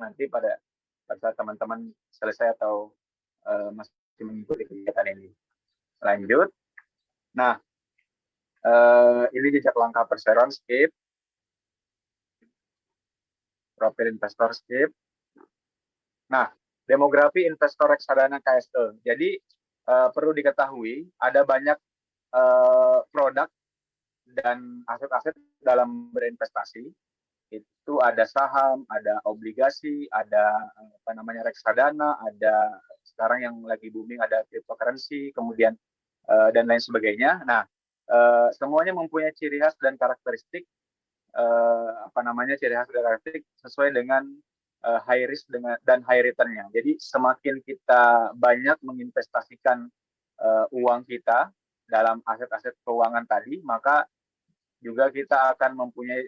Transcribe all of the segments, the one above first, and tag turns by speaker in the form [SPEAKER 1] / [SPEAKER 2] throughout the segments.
[SPEAKER 1] nanti pada saat teman-teman selesai atau masih mengikuti kegiatan ini. Lanjut. Nah, ini jejak langkah perseroan, skip. Profil investor, skip. Nah, demografi investor reksadana KSE. Jadi perlu diketahui ada banyak produk dan aset-aset dalam berinvestasi. Itu ada saham, ada obligasi, ada apa namanya reksadana, ada sekarang yang lagi booming ada cryptocurrency, kemudian dan lain sebagainya. Nah, semuanya mempunyai ciri khas dan karakteristik apa namanya ciri khas dan karakteristik sesuai dengan high risk dan high return-nya. Jadi semakin kita banyak menginvestasikan uang kita dalam aset-aset keuangan tadi, maka juga kita akan mempunyai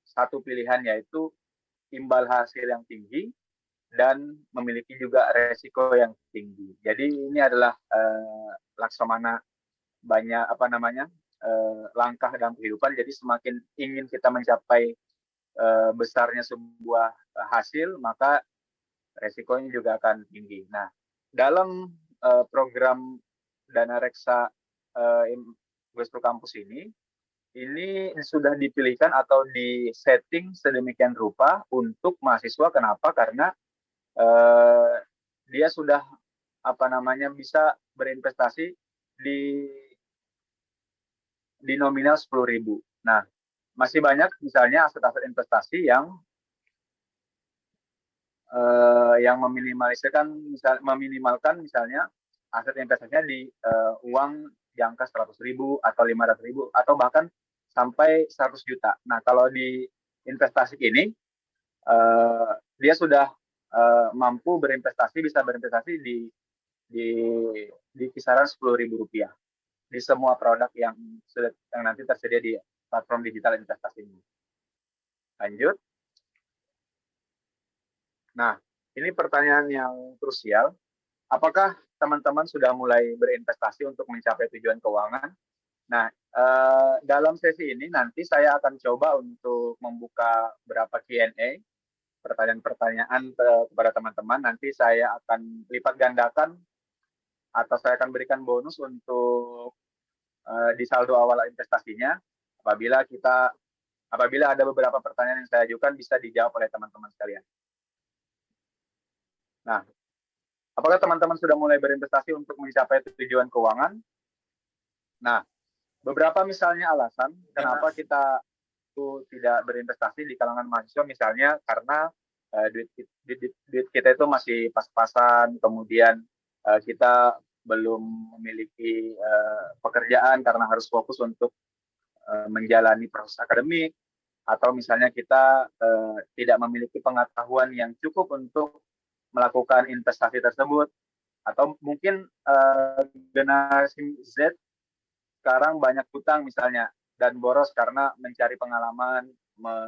[SPEAKER 1] satu pilihan, yaitu imbal hasil yang tinggi dan memiliki juga resiko yang tinggi. Jadi ini adalah laksamana banyak apa namanya langkah dalam kehidupan. Jadi semakin ingin kita mencapai besarnya sebuah hasil, maka resikonya juga akan tinggi. Nah, dalam program Dana Reksa Investor Kampus ini sudah dipilihkan atau disetting sedemikian rupa untuk mahasiswa. Kenapa? Karena dia sudah apa namanya bisa berinvestasi di nominal 10.000. Nah, masih banyak misalnya aset-aset investasi yang meminimalkan misalnya aset investasinya di uang di angka 100.000 atau 500.000 atau bahkan sampai 100 juta. Nah, kalau di investasi ini dia sudah mampu bisa berinvestasi di kisaran 10.000 rupiah di semua produk yang nanti tersedia di platform digital investasi ini. Lanjut. Nah, ini pertanyaan yang krusial. Apakah teman-teman sudah mulai berinvestasi untuk mencapai tujuan keuangan? Nah, dalam sesi ini nanti saya akan coba untuk membuka beberapa Q&A, pertanyaan-pertanyaan kepada teman-teman. Nanti saya akan lipat gandakan atau saya akan berikan bonus untuk di saldo awal investasinya apabila ada beberapa pertanyaan yang saya ajukan bisa dijawab oleh teman-teman sekalian. Nah, apakah teman-teman sudah mulai berinvestasi untuk mencapai tujuan keuangan? Nah, beberapa misalnya alasan kenapa kita itu tidak berinvestasi di kalangan mahasiswa, misalnya karena duit kita itu masih pas-pasan, kemudian kita belum memiliki pekerjaan karena harus fokus untuk menjalani proses akademik, atau misalnya kita tidak memiliki pengetahuan yang cukup untuk melakukan investasi tersebut, atau mungkin generasi Z sekarang banyak hutang misalnya dan boros karena mencari pengalaman,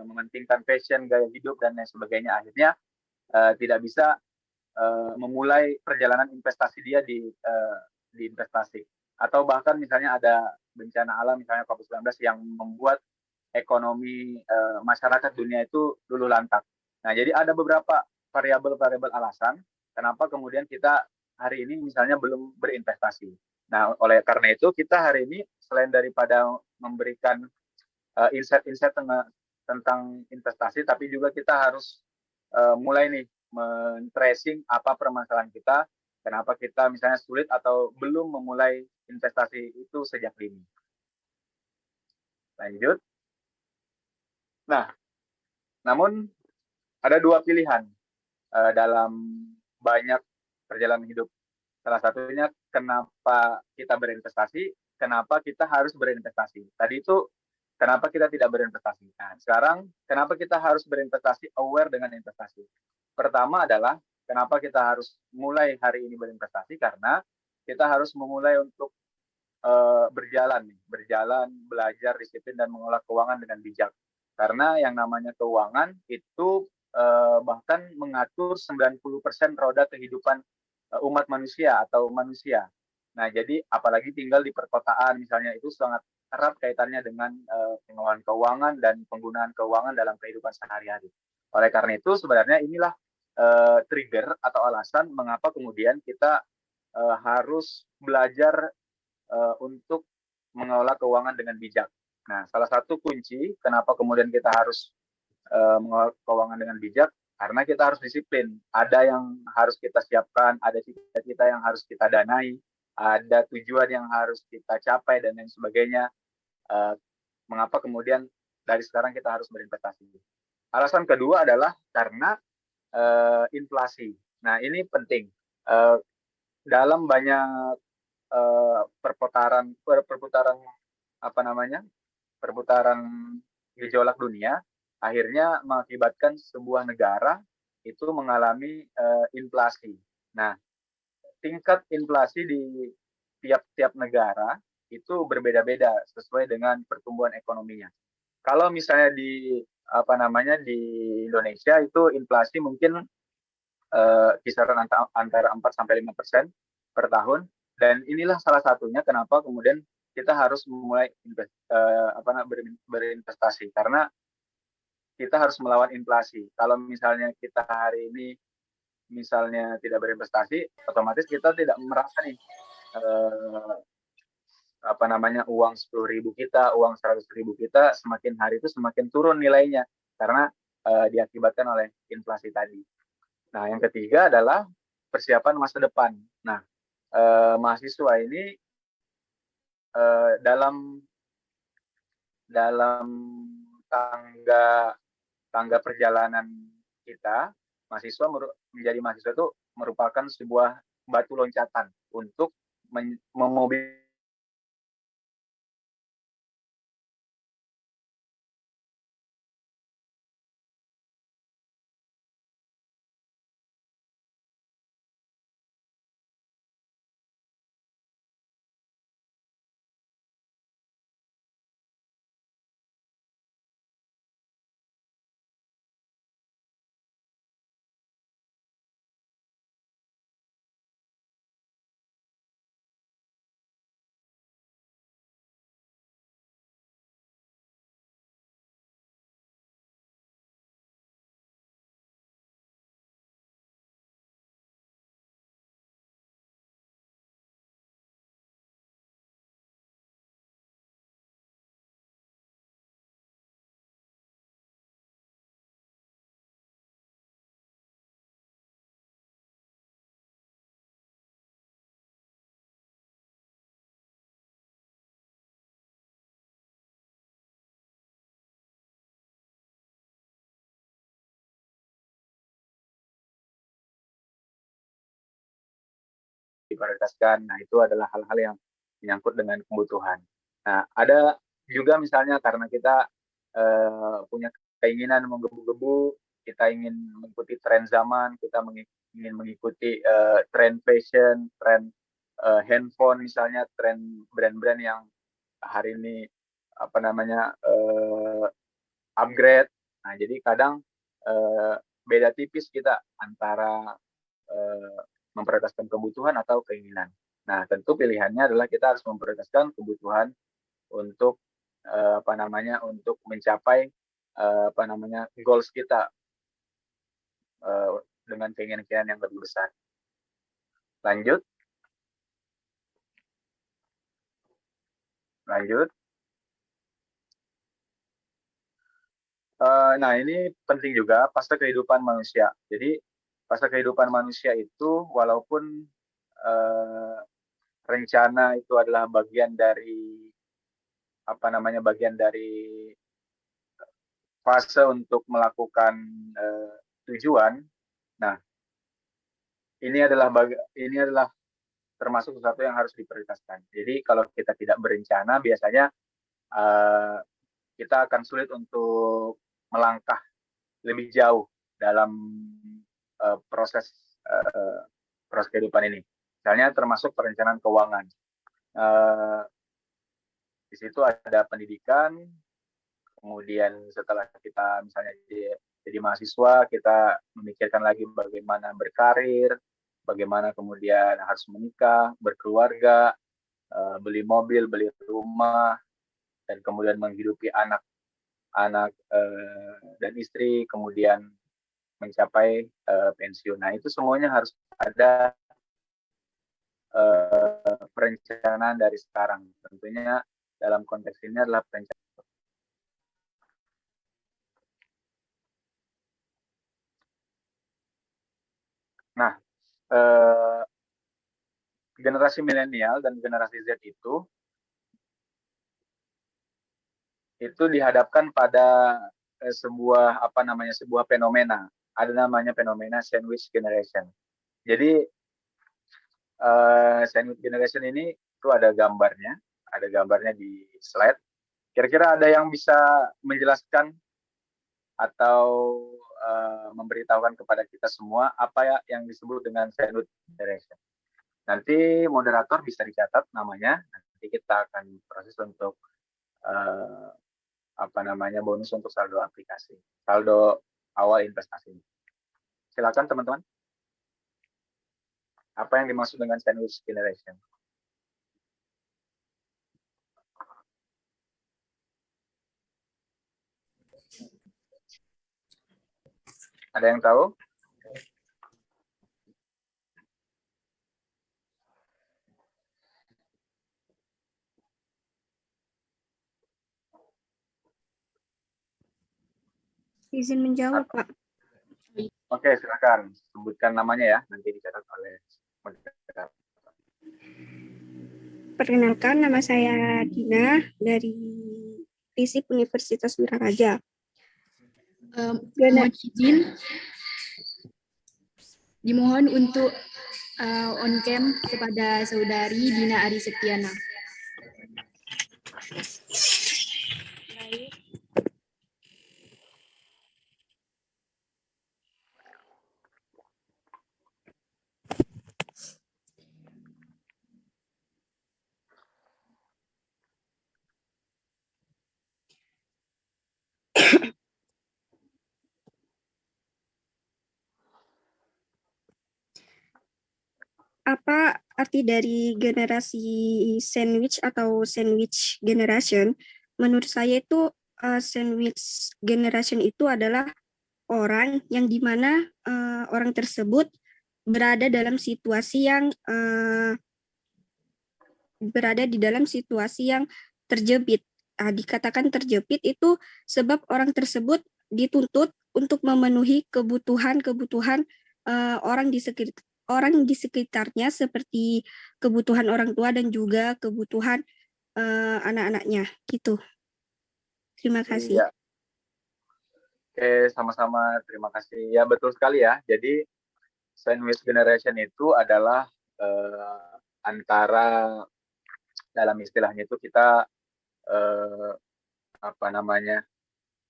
[SPEAKER 1] mementingkan passion, gaya hidup dan lain sebagainya, akhirnya tidak bisa memulai perjalanan investasi dia di investasi. Atau bahkan misalnya ada bencana alam misalnya COVID-19 yang membuat ekonomi masyarakat dunia itu luluh lantak. Nah, jadi ada beberapa variabel-variabel alasan kenapa kemudian kita hari ini misalnya belum berinvestasi. Nah, oleh karena itu kita hari ini selain daripada memberikan insight-insight tentang investasi, tapi juga kita harus mulai nih men-tracing apa permasalahan kita, kenapa kita misalnya sulit atau belum memulai investasi itu sejak dini. Lanjut. Nah, namun ada dua pilihan dalam banyak perjalanan hidup. Salah satunya kenapa kita berinvestasi, kenapa kita harus berinvestasi. Tadi itu kenapa kita tidak berinvestasi. Nah, sekarang kenapa kita harus berinvestasi, aware dengan investasi. Pertama adalah kenapa kita harus mulai hari ini berinvestasi, karena kita harus memulai untuk berjalan, belajar disiplin dan mengolah keuangan dengan bijak. Karena yang namanya keuangan itu bahkan mengatur 90% roda kehidupan umat manusia atau manusia. Nah, jadi apalagi tinggal di perkotaan misalnya, itu sangat erat kaitannya dengan pengelolaan keuangan dan penggunaan keuangan dalam kehidupan sehari-hari. Oleh karena itu sebenarnya inilah trigger atau alasan mengapa kemudian kita harus belajar untuk mengelola keuangan dengan bijak. Nah, salah satu kunci kenapa kemudian kita harus mengelola keuangan dengan bijak, karena kita harus disiplin. Ada yang harus kita siapkan, ada cita-cita yang harus kita danai, ada tujuan yang harus kita capai, dan lain sebagainya. Mengapa kemudian dari sekarang kita harus berinvestasi? Alasan kedua adalah karena inflasi. Nah, ini penting. Dalam banyak perputaran apa namanya, perputaran gejolak dunia, akhirnya mengakibatkan sebuah negara itu mengalami inflasi. Nah, tingkat inflasi di tiap-tiap negara itu berbeda-beda sesuai dengan pertumbuhan ekonominya. Kalau misalnya di Indonesia itu inflasi mungkin kisaran antara 4-5% per tahun, dan inilah salah satunya kenapa kemudian kita harus mulai berinvestasi, karena kita harus melawan inflasi. Kalau misalnya kita hari ini misalnya tidak berinvestasi, otomatis kita tidak merasa nih uang 10.000 kita, uang 100.000 kita semakin hari itu semakin turun nilainya karena diakibatkan oleh inflasi tadi. Nah, yang ketiga adalah persiapan masa depan. Nah, mahasiswa ini dalam tangga perjalanan kita, menjadi mahasiswa itu merupakan sebuah batu loncatan untuk memobilisasi diprioritaskan. Nah, itu adalah hal-hal yang menyangkut dengan kebutuhan. Nah, ada juga misalnya karena kita punya keinginan menggebu-gebu, kita ingin mengikuti tren zaman, kita ingin mengikuti tren fashion, tren handphone misalnya, tren brand-brand yang hari ini upgrade. Nah, jadi kadang beda tipis kita antara memprioritaskan kebutuhan atau keinginan. Nah, tentu pilihannya adalah kita harus memprioritaskan kebutuhan untuk untuk mencapai goals kita dengan keinginan-keinginan yang lebih besar. Lanjut. Nah, ini penting juga fase kehidupan manusia. Jadi fase kehidupan manusia itu walaupun rencana itu adalah bagian dari fase untuk melakukan tujuan. Nah, ini adalah termasuk sesuatu yang harus diprioritaskan. Jadi kalau kita tidak berencana, biasanya kita akan sulit untuk melangkah lebih jauh dalam proses kehidupan ini. Misalnya termasuk perencanaan keuangan. Di situ ada pendidikan, kemudian setelah kita misalnya jadi mahasiswa, kita memikirkan lagi bagaimana berkarir, bagaimana kemudian harus menikah, berkeluarga, beli mobil, beli rumah, dan kemudian menghidupi anak dan istri, kemudian mencapai pensiun. Nah, itu semuanya harus ada perencanaan dari sekarang. Tentunya dalam konteks ini adalah perencanaan. Nah, generasi milenial dan generasi Z itu dihadapkan pada sebuah fenomena. Ada namanya fenomena sandwich generation. Jadi sandwich generation ini itu ada gambarnya di slide. Kira-kira ada yang bisa menjelaskan atau memberitahukan kepada kita semua apa ya yang disebut dengan sandwich generation? Nanti moderator bisa dicatat namanya. Nanti kita akan proses untuk bonus untuk saldo aplikasi, saldo awal investasi. Silakan teman-teman. Apa yang dimaksud dengan sandwich generation? Ada yang tahu?
[SPEAKER 2] Izin menjawab, Pak.
[SPEAKER 1] Oke, silakan. Sebutkan namanya ya, nanti dicatat oleh moderator.
[SPEAKER 2] Perkenalkan, nama saya Dina dari FISIP Universitas Wiraraja.
[SPEAKER 3] Mohon izin, dimohon untuk on cam kepada saudari Dina Ari Septiana.
[SPEAKER 2] Apa arti dari generasi sandwich atau sandwich generation? Menurut saya itu sandwich generation itu adalah orang yang dimana orang tersebut berada dalam situasi yang terjepit. Dikatakan terjepit itu sebab orang tersebut dituntut untuk memenuhi kebutuhan orang di sekitarnya seperti kebutuhan orang tua dan juga kebutuhan anak-anaknya gitu. Terima kasih.
[SPEAKER 1] Iya. Oke, sama-sama. Terima kasih. Ya, betul sekali ya. Jadi sandwich generation itu adalah antara, dalam istilahnya itu kita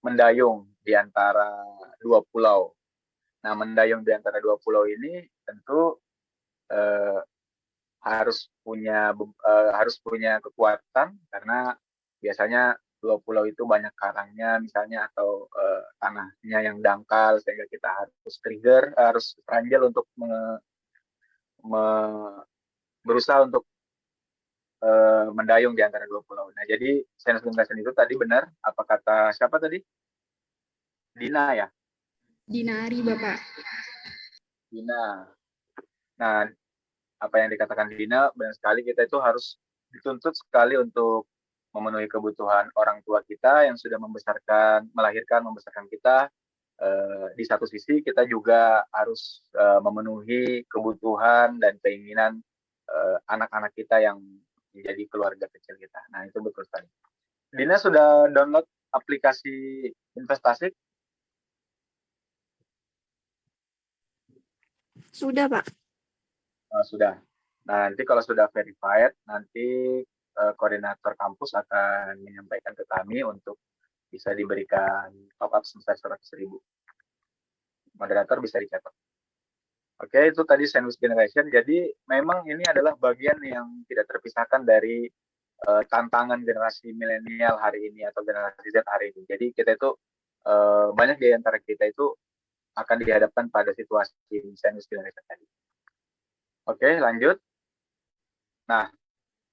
[SPEAKER 1] mendayung di antara dua pulau. Nah, mendayung di antara dua pulau ini tentu harus punya kekuatan, karena biasanya dua pulau itu banyak karangnya misalnya, atau tanahnya yang dangkal, sehingga kita harus ranjel untuk berusaha untuk mendayung di antara dua pulau. Nah, jadi sandwich generation itu tadi benar, apa kata siapa tadi? Dina ya?
[SPEAKER 3] Dina Ari, Bapak.
[SPEAKER 1] Dina. Nah, apa yang dikatakan Dina benar sekali, kita itu harus dituntut sekali untuk memenuhi kebutuhan orang tua kita yang sudah membesarkan kita. Di satu sisi kita juga harus memenuhi kebutuhan dan keinginan anak-anak kita yang menjadi keluarga kecil kita. Nah, itu betul sekali. Dina sudah download aplikasi investasi?
[SPEAKER 2] Sudah, Pak.
[SPEAKER 1] Sudah. Nah, nanti kalau sudah verified, nanti koordinator kampus akan menyampaikan ke kami untuk bisa diberikan top up sebesar 100.000. Moderator bisa dicatat. Oke, itu tadi sandwich generation. Jadi memang ini adalah bagian yang tidak terpisahkan dari tantangan generasi milenial hari ini atau generasi Z hari ini. Jadi kita itu banyak di antara kita itu akan dihadapkan pada situasi sandwich generation tadi. Oke, lanjut. Nah,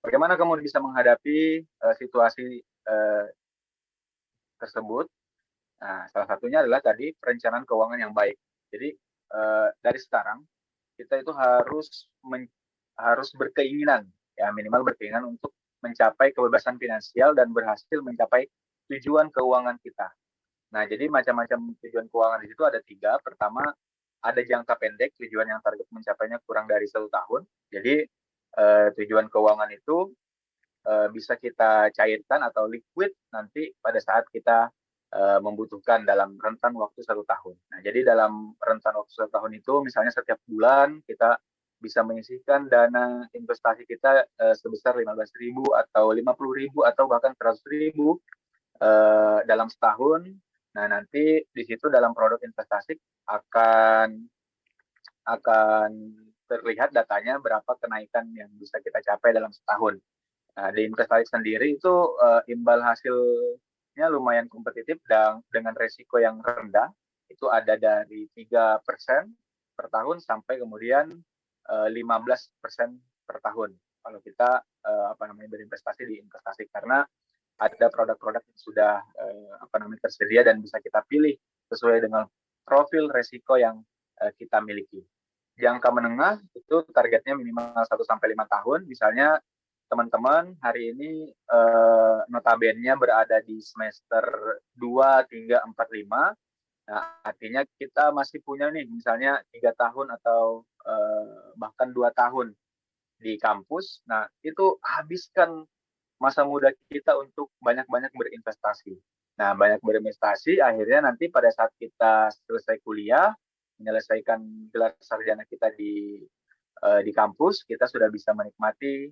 [SPEAKER 1] bagaimana kamu bisa menghadapi situasi tersebut? Nah, salah satunya adalah tadi perencanaan keuangan yang baik. Jadi dari sekarang kita itu harus berkeinginan, ya minimal berkeinginan untuk mencapai kebebasan finansial dan berhasil mencapai tujuan keuangan kita. Nah, jadi macam-macam tujuan keuangan di situ ada 3. Pertama, ada jangka pendek, tujuan yang target mencapainya kurang dari 1 tahun. Jadi tujuan keuangan itu bisa kita cairkan atau liquid nanti pada saat kita membutuhkan dalam rentan waktu 1 tahun. Nah, jadi dalam rentan waktu 1 tahun itu, misalnya setiap bulan kita bisa menyisihkan dana investasi kita sebesar 15.000 atau 50.000 atau bahkan 100.000 dalam setahun. Nah, nanti di situ dalam produk investasi akan terlihat datanya berapa kenaikan yang bisa kita capai dalam setahun. Nah, di investasi sendiri itu imbal hasilnya lumayan kompetitif dan dengan resiko yang rendah. Itu ada dari 3% per tahun sampai kemudian 15% per tahun. Kalau kita berinvestasi di investasi, karena ada produk-produk yang sudah tersedia dan bisa kita pilih sesuai dengan profil resiko yang kita miliki. Jangka menengah itu targetnya minimal 1-5 tahun. Misalnya teman-teman hari ini notabene berada di semester 2, 3, 4, 5. Nah, artinya kita masih punya nih misalnya 3 tahun atau bahkan 2 tahun di kampus. Nah, itu habiskan masa muda kita untuk banyak-banyak berinvestasi. Nah, banyak berinvestasi akhirnya nanti pada saat kita selesai kuliah, menyelesaikan gelar sarjana kita di kampus, kita sudah bisa menikmati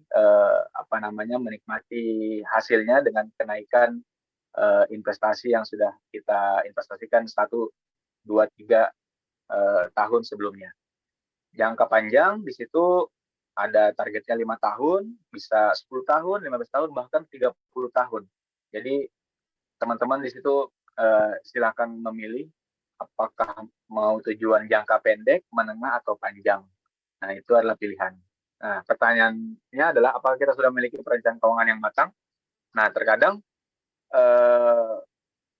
[SPEAKER 1] menikmati hasilnya dengan kenaikan investasi yang sudah kita investasikan 1, 2, 3 tahun sebelumnya. Jangka panjang di situ ada targetnya 5 tahun, bisa 10 tahun, 15 tahun, bahkan 30 tahun. Jadi teman-teman di situ silakan memilih apakah mau tujuan jangka pendek, menengah, atau panjang. Nah, itu adalah pilihan. Nah, pertanyaannya adalah apakah kita sudah memiliki perencanaan keuangan yang matang? Nah, terkadang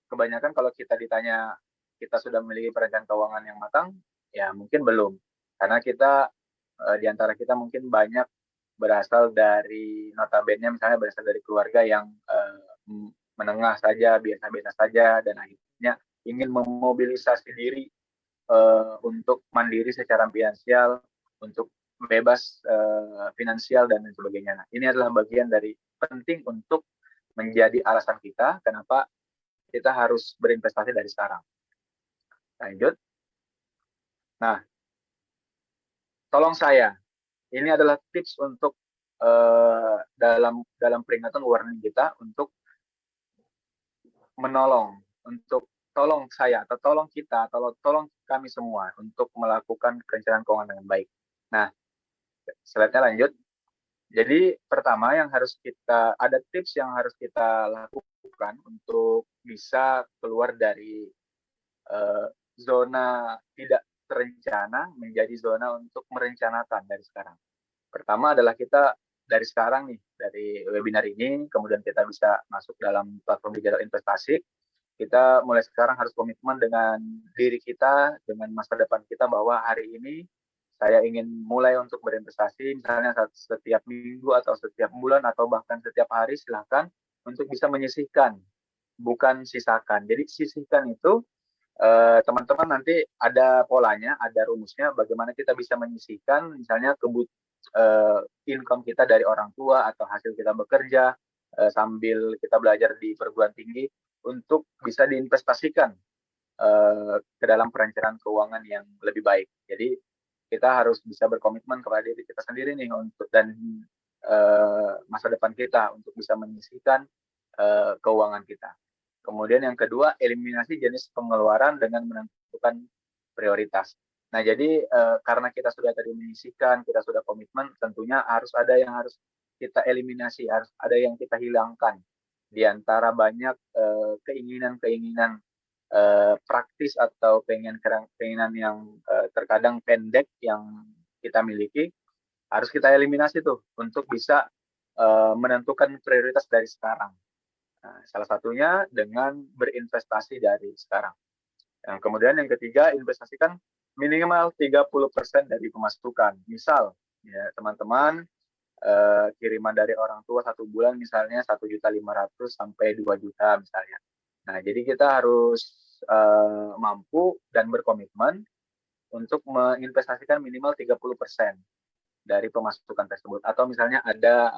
[SPEAKER 1] kebanyakan kalau kita ditanya kita sudah memiliki perencanaan keuangan yang matang, ya mungkin belum. Karena kita di antara kita mungkin banyak berasal dari notabene misalnya berasal dari keluarga yang menengah saja, biasa-biasa saja, dan akhirnya ingin memobilisasi diri untuk mandiri secara finansial, untuk bebas finansial dan lain sebagainya. Nah, ini adalah bagian dari penting untuk menjadi alasan kita kenapa kita harus berinvestasi dari sekarang. Lanjut. Nah, tolong saya, ini adalah tips untuk dalam peringatan warning kita untuk menolong, untuk tolong saya atau tolong kita atau tolong kami semua untuk melakukan perencanaan keuangan dengan baik. Nah, slide-nya lanjut. Jadi pertama yang harus ada tips yang harus kita lakukan untuk bisa keluar dari zona tidak terencana menjadi zona untuk merencanakan dari sekarang. Pertama adalah kita dari sekarang nih, dari webinar ini, kemudian kita bisa masuk dalam platform digital investasi. Kita mulai sekarang harus komitmen dengan diri kita, dengan masa depan kita, bahwa hari ini saya ingin mulai untuk berinvestasi, misalnya setiap minggu atau setiap bulan atau bahkan setiap hari, silakan untuk bisa menyisihkan, bukan sisakan. Jadi sisihkan itu teman-teman nanti ada polanya, ada rumusnya bagaimana kita bisa menyisihkan misalnya income kita dari orang tua atau hasil kita bekerja sambil kita belajar di perguruan tinggi untuk bisa diinvestasikan ke dalam perencanaan keuangan yang lebih baik. Jadi kita harus bisa berkomitmen kepada diri kita sendiri nih untuk dan masa depan kita untuk bisa menyisihkan keuangan kita. Kemudian yang kedua, eliminasi jenis pengeluaran dengan menentukan prioritas. Nah, jadi karena kita sudah tadi menyisihkan, kita sudah komitmen, tentunya harus ada yang harus kita eliminasi, harus ada yang kita hilangkan di antara banyak keinginan-keinginan praktis atau keinginan yang terkadang pendek yang kita miliki, harus kita eliminasi tuh untuk bisa menentukan prioritas dari sekarang. Nah, salah satunya dengan berinvestasi dari sekarang. Kemudian yang ketiga, investasikan minimal 30% dari pemasukan. Misal, ya teman-teman, kiriman dari orang tua 1 bulan misalnya 1.500.000 sampai 2 juta misalnya. Nah, jadi kita harus mampu dan berkomitmen untuk menginvestasikan minimal 30% dari pemasukan tersebut. Atau misalnya ada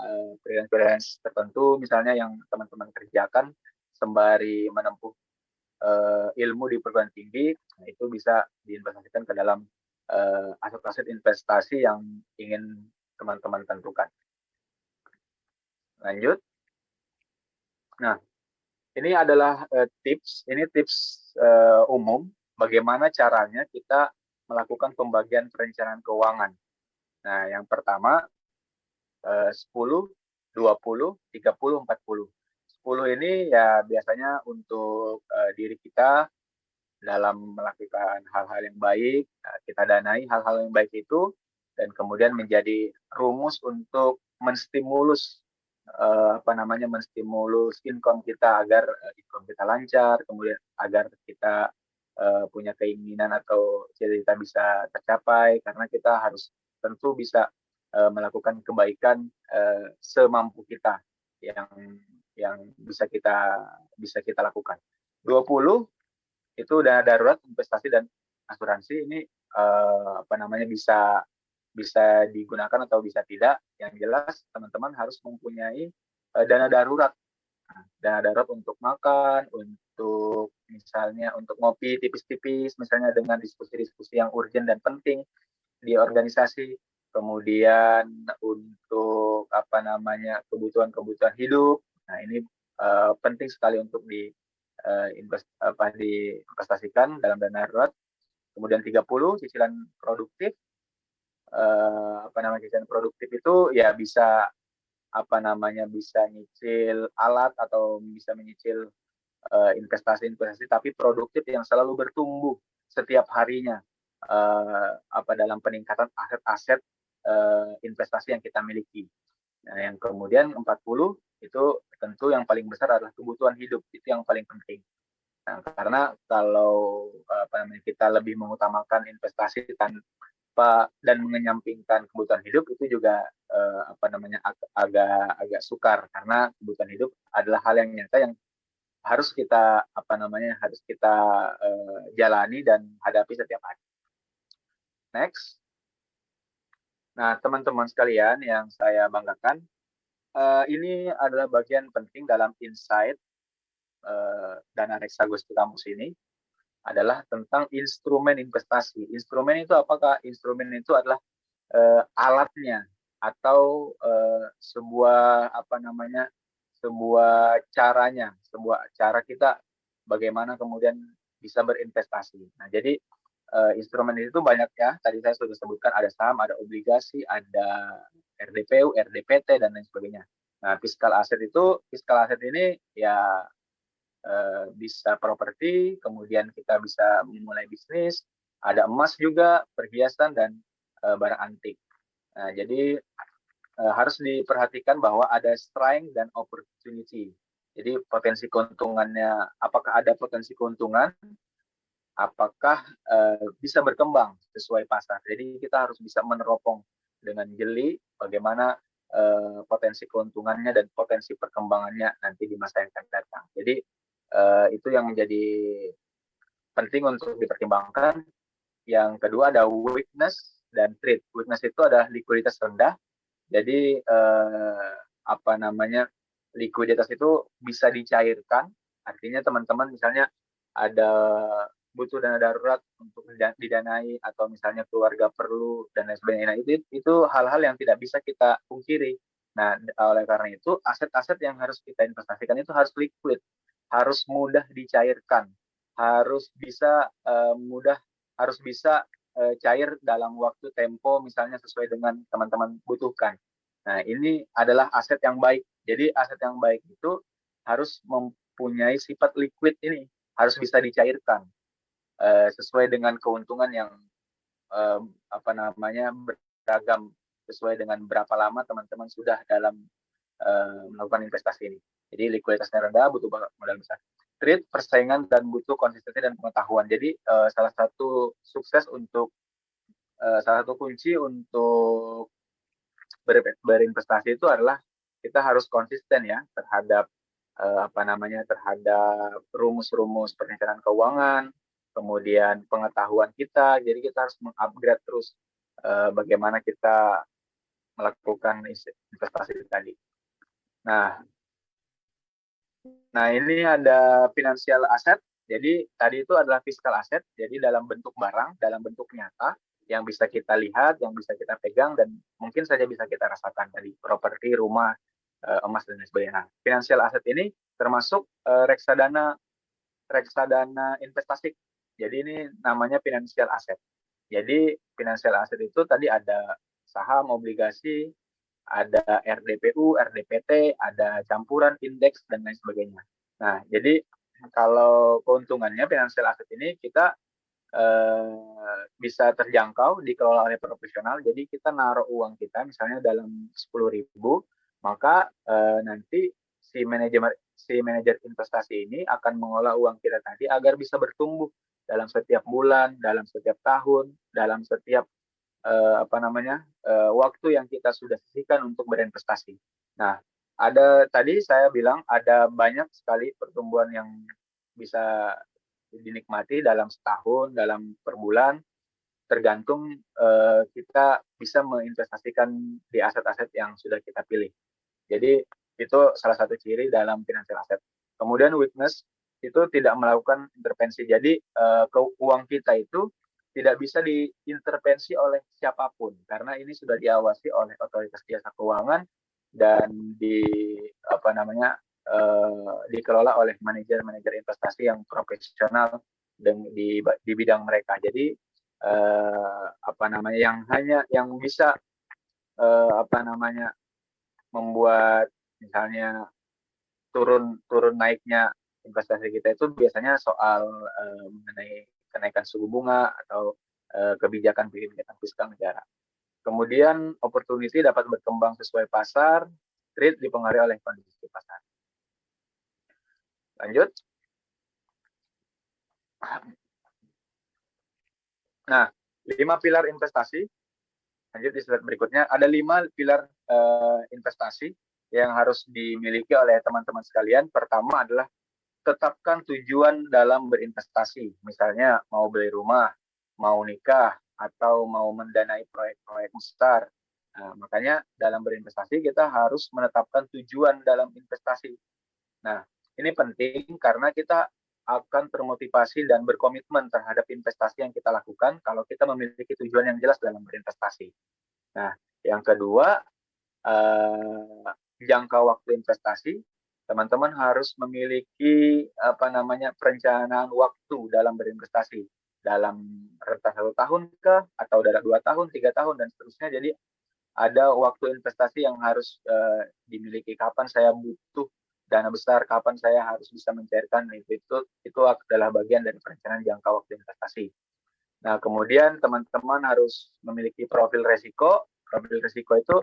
[SPEAKER 1] freelance tertentu misalnya yang teman-teman kerjakan sembari menempuh ilmu di perguruan tinggi, nah itu bisa diinvestasikan ke dalam aset-aset investasi yang ingin teman-teman tentukan. Lanjut. Nah, ini adalah tips umum bagaimana caranya kita melakukan pembagian perencanaan keuangan. Nah, yang pertama 10, 20, 30, 40. 10 ini ya biasanya untuk diri kita dalam melakukan hal-hal yang baik, kita danai hal-hal yang baik itu, dan kemudian menjadi rumus untuk menstimulus menstimulus income kita agar income kita lancar, kemudian agar kita punya keinginan atau cita-cita bisa tercapai, karena kita harus tentu bisa melakukan kebaikan semampu kita yang bisa kita lakukan. 20 itu dana darurat, investasi dan asuransi ini bisa digunakan atau bisa tidak. Yang jelas teman-teman harus mempunyai dana darurat. Dana darurat untuk makan, untuk misalnya untuk ngopi tipis-tipis, misalnya dengan diskusi-diskusi yang urgent dan penting di organisasi. Kemudian untuk kebutuhan hidup. Nah, ini penting sekali untuk diinvestasikan dalam dana darurat. Kemudian 30 cicilan produktif. Cicilan produktif itu ya bisa bisa nyicil alat atau bisa menyicil investasi-investasi tapi produktif yang selalu bertumbuh setiap harinya dalam peningkatan aset-aset investasi yang kita miliki. Nah, yang kemudian 40 itu tentu yang paling besar adalah kebutuhan hidup, itu yang paling penting. Nah, karena kalau kita lebih mengutamakan investasi dan mengenyampingkan kebutuhan hidup itu juga agak sukar, karena kebutuhan hidup adalah hal yang nyata yang harus kita jalani dan hadapi setiap hari. Next. Nah, teman-teman sekalian yang saya banggakan, ini adalah bagian penting dalam insight Dana Reksa Gusti Kampus ini, adalah tentang instrumen investasi. Instrumen itu apakah? Instrumen itu adalah alatnya atau sebuah cara kita bagaimana kemudian bisa berinvestasi. Nah, jadi instrumen itu banyak ya. Tadi saya sudah sebutkan ada saham, ada obligasi, ada RDPU, RDPT dan lain sebagainya. Nah, fiskal aset ini ya bisa properti, kemudian kita bisa memulai bisnis, ada emas juga, perhiasan dan barang antik. Nah, jadi harus diperhatikan bahwa ada strength dan opportunity. Jadi potensi keuntungannya, apakah ada potensi keuntungan, apakah bisa berkembang sesuai pasar. Jadi kita harus bisa meneropong dengan jeli bagaimana potensi keuntungannya dan potensi perkembangannya nanti di masa yang akan datang. Jadi itu yang menjadi penting untuk dipertimbangkan. Yang kedua ada weakness dan trade. Weakness itu adalah likuiditas rendah. Jadi likuiditas itu bisa dicairkan. Artinya teman-teman misalnya ada butuh dana darurat untuk didanai atau misalnya keluarga perlu dan lain sebagainya. Nah, itu hal-hal yang tidak bisa kita pungkiri. Nah, oleh karena itu aset-aset yang harus kita investasikan itu harus liquid, harus mudah dicairkan, harus bisa cair dalam waktu tempo misalnya sesuai dengan teman-teman butuhkan. Nah, ini adalah aset yang baik. Jadi aset yang baik itu harus mempunyai sifat liquid ini, harus bisa dicairkan sesuai dengan keuntungan yang beragam, sesuai dengan berapa lama teman-teman sudah dalam melakukan investasi ini. Jadi likuiditasnya rendah, butuh modal besar. treat persaingan dan butuh konsistensi dan pengetahuan. Jadi salah satu kunci untuk berinvestasi itu adalah kita harus konsisten ya terhadap terhadap rumus-rumus perencanaan keuangan, kemudian pengetahuan kita. Jadi kita harus mengupgrade terus bagaimana kita melakukan investasi tadi. Nah, ini ada financial asset. Jadi tadi itu adalah fiscal asset. Jadi dalam bentuk barang, dalam bentuk nyata yang bisa kita lihat, yang bisa kita pegang dan mungkin saja bisa kita rasakan tadi properti, rumah, emas dan lain sebagainya. Nah, financial asset ini termasuk reksadana investasi. Jadi ini namanya financial asset. Jadi financial asset itu tadi ada saham, obligasi, ada RDPU, RDPT, ada campuran indeks dan lain sebagainya. Nah, jadi kalau keuntungannya financial asset ini kita bisa terjangkau, dikelola oleh profesional. Jadi kita naruh uang kita misalnya dalam 10.000, maka nanti si manajer investasi ini akan mengolah uang kita tadi agar bisa bertumbuh dalam setiap bulan, dalam setiap tahun, dalam setiap waktu yang kita sudah sisihkan untuk berinvestasi. Nah, tadi saya bilang ada banyak sekali pertumbuhan yang bisa dinikmati dalam setahun, dalam per bulan, tergantung kita bisa menginvestasikan di aset-aset yang sudah kita pilih. Jadi itu salah satu ciri dalam financial asset. Kemudian weakness itu tidak melakukan intervensi. Jadi uang kita itu tidak bisa diintervensi oleh siapapun karena ini sudah diawasi oleh otoritas jasa keuangan dan dikelola oleh manajer investasi yang profesional di bidang mereka. Jadi yang bisa membuat misalnya turun naiknya investasi kita itu biasanya soal mengenai kenaikan suku bunga atau kebijakan fiskal negara. Kemudian opportunity dapat berkembang sesuai pasar, trade dipengaruhi oleh kondisi pasar. Lanjut. Nah, 5 pilar investasi. Lanjut di slide berikutnya. Ada 5 pilar investasi yang harus dimiliki oleh teman-teman sekalian. Pertama adalah tetapkan tujuan dalam berinvestasi. Misalnya mau beli rumah, mau nikah, atau mau mendanai proyek-proyek besar. Nah, makanya dalam berinvestasi kita harus menetapkan tujuan dalam investasi. Nah, ini penting karena kita akan termotivasi dan berkomitmen terhadap investasi yang kita lakukan kalau kita memiliki tujuan yang jelas dalam berinvestasi. Nah, yang kedua, jangka waktu investasi. Teman-teman harus memiliki perencanaan waktu dalam berinvestasi dalam rentang 1 tahun kah atau dalam 2 tahun, 3 tahun dan seterusnya. Jadi ada waktu investasi yang harus dimiliki. Kapan saya butuh dana besar, kapan saya harus bisa mencairkan itu adalah bagian dari perencanaan jangka waktu investasi. Nah, kemudian teman-teman harus memiliki profil resiko. Profil resiko itu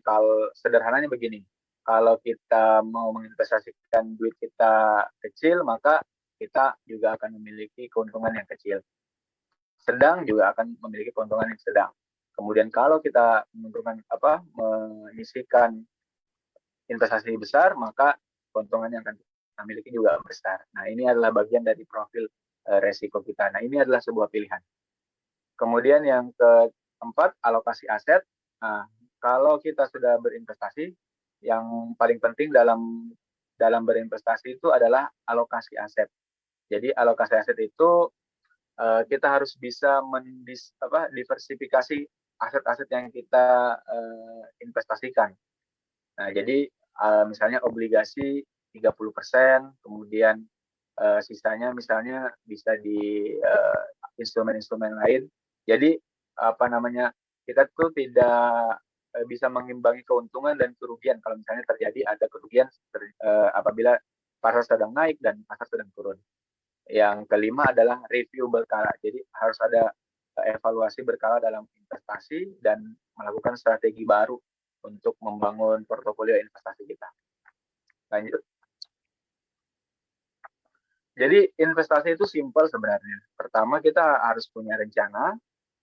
[SPEAKER 1] kalau sederhananya begini. Kalau kita mau menginvestasikan duit kita kecil, maka kita juga akan memiliki keuntungan yang kecil. Sedang juga akan memiliki keuntungan yang sedang. Kemudian kalau kita menyisihkan investasi besar, maka keuntungan yang akan kita miliki juga besar. Nah, ini adalah bagian dari profil resiko kita. Nah, ini adalah sebuah pilihan. Kemudian yang keempat, alokasi aset. Nah, kalau kita sudah berinvestasi, yang paling penting dalam berinvestasi itu adalah alokasi aset. Jadi alokasi aset itu kita harus bisa diversifikasi aset-aset yang kita investasikan. Nah, jadi misalnya obligasi 30%, kemudian sisanya misalnya bisa di instrumen-instrumen lain. Jadi kita tuh tidak bisa mengimbangi keuntungan dan kerugian kalau misalnya terjadi ada kerugian apabila pasar sedang naik dan pasar sedang turun. Yang kelima adalah review berkala. Jadi harus ada evaluasi berkala dalam investasi dan melakukan strategi baru untuk membangun portofolio investasi kita. Lanjut. Jadi investasi itu simpel sebenarnya. Pertama kita harus punya rencana,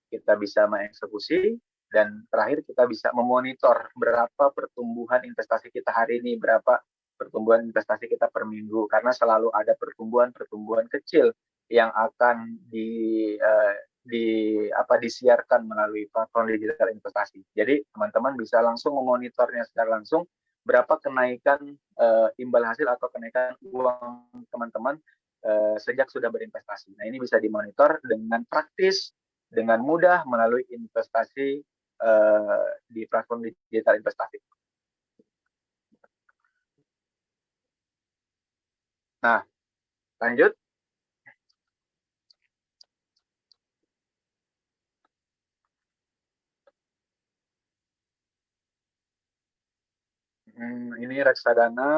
[SPEAKER 1] kita bisa mengeksekusi, dan terakhir kita bisa memonitor berapa pertumbuhan investasi kita hari ini, berapa pertumbuhan investasi kita per minggu, karena selalu ada pertumbuhan-pertumbuhan kecil yang akan disiarkan melalui platform digital investasi. Jadi teman-teman bisa langsung memonitornya secara langsung berapa kenaikan imbal hasil atau kenaikan uang teman-teman sejak sudah berinvestasi. Nah, ini bisa dimonitor dengan praktis, dengan mudah melalui investasi di platform digital investasi. Nah, lanjut. Ini reksadana.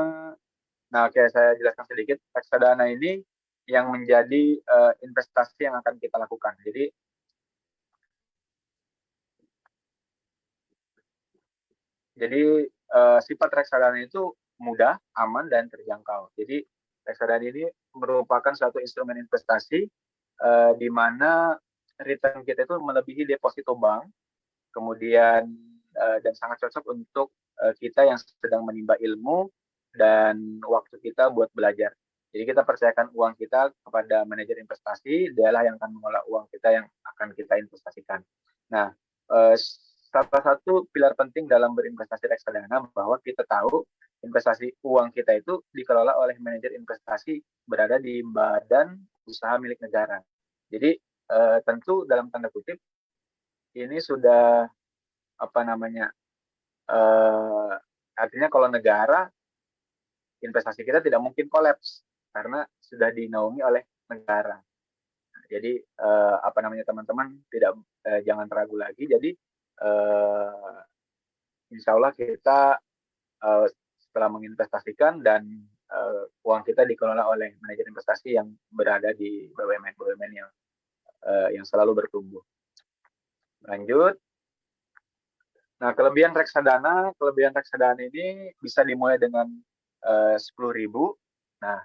[SPEAKER 1] Nah, oke, saya jelaskan sedikit. Reksadana ini yang menjadi investasi yang akan kita lakukan. Jadi sifat reksadana itu mudah, aman, dan terjangkau. Jadi reksadana ini merupakan suatu instrumen investasi di mana return kita itu melebihi deposito bank, kemudian dan sangat cocok untuk kita yang sedang menimba ilmu dan waktu kita buat belajar. Jadi kita percayakan uang kita kepada manajer investasi, dialah yang akan mengelola uang kita yang akan kita investasikan. Nah, salah satu pilar penting dalam berinvestasi reksadana bahwa kita tahu investasi uang kita itu dikelola oleh manajer investasi berada di badan usaha milik negara. Jadi tentu dalam tanda kutip ini sudah artinya kalau negara, investasi kita tidak mungkin kolaps karena sudah dinaungi oleh negara. Jadi teman-teman jangan ragu lagi. Jadi insya Allah kita setelah menginvestasikan dan uang kita dikelola oleh manajer investasi yang berada di BUMN yang selalu bertumbuh. Lanjut. Nah, kelebihan reksadana ini bisa dimulai dengan 10.000. Nah,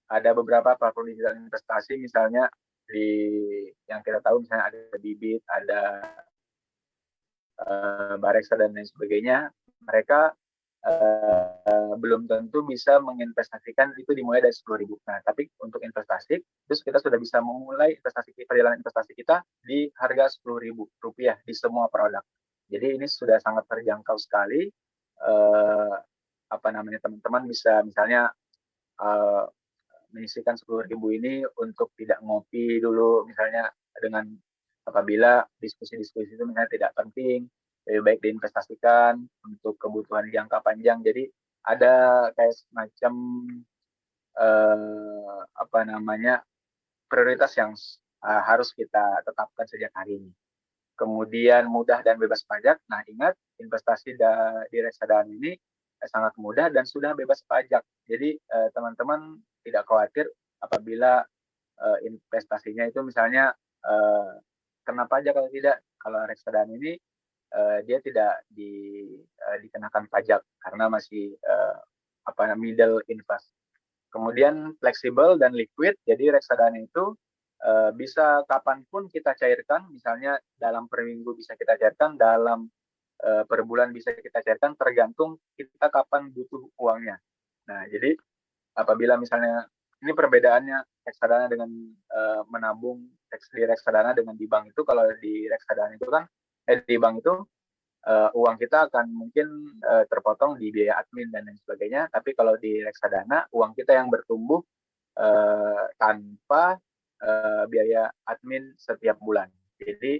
[SPEAKER 1] ada beberapa platform digital investasi, misalnya yang kita tahu misalnya ada Bibit, ada Bareksa dan lain sebagainya. Mereka belum tentu bisa menginvestasikan itu dimulai dari 10.000. Nah, tapi untuk investasi, terus kita sudah bisa memulai perjalanan investasi kita di harga Rp10.000 di semua produk. Jadi ini sudah sangat terjangkau sekali. Teman-teman bisa misalnya menyisihkan 10.000 ini untuk tidak ngopi dulu, misalnya dengan apabila diskusi-diskusi itu misalnya tidak penting, lebih baik diinvestasikan untuk kebutuhan jangka panjang. Jadi ada kayak semacam prioritas yang harus kita tetapkan sejak hari ini. Kemudian mudah dan bebas pajak. Nah, ingat investasi di reksadana ini sangat mudah dan sudah bebas pajak. Jadi teman-teman tidak khawatir apabila investasinya itu misalnya kena pajak atau tidak. Kalau reksadana ini dia tidak dikenakan pajak karena masih middle invest. Kemudian fleksibel dan liquid. Jadi reksadana itu bisa kapanpun kita cairkan, misalnya dalam per minggu bisa kita cairkan, dalam per bulan bisa kita cairkan, tergantung kita kapan butuh uangnya. Nah, jadi apabila misalnya ini perbedaannya reksadana dengan menabung di reksadana dengan di bank itu, kalau di reksadana itu kan di bank itu uang kita akan mungkin terpotong di biaya admin dan lain sebagainya, tapi kalau di reksadana uang kita yang bertumbuh tanpa biaya admin setiap bulan. Jadi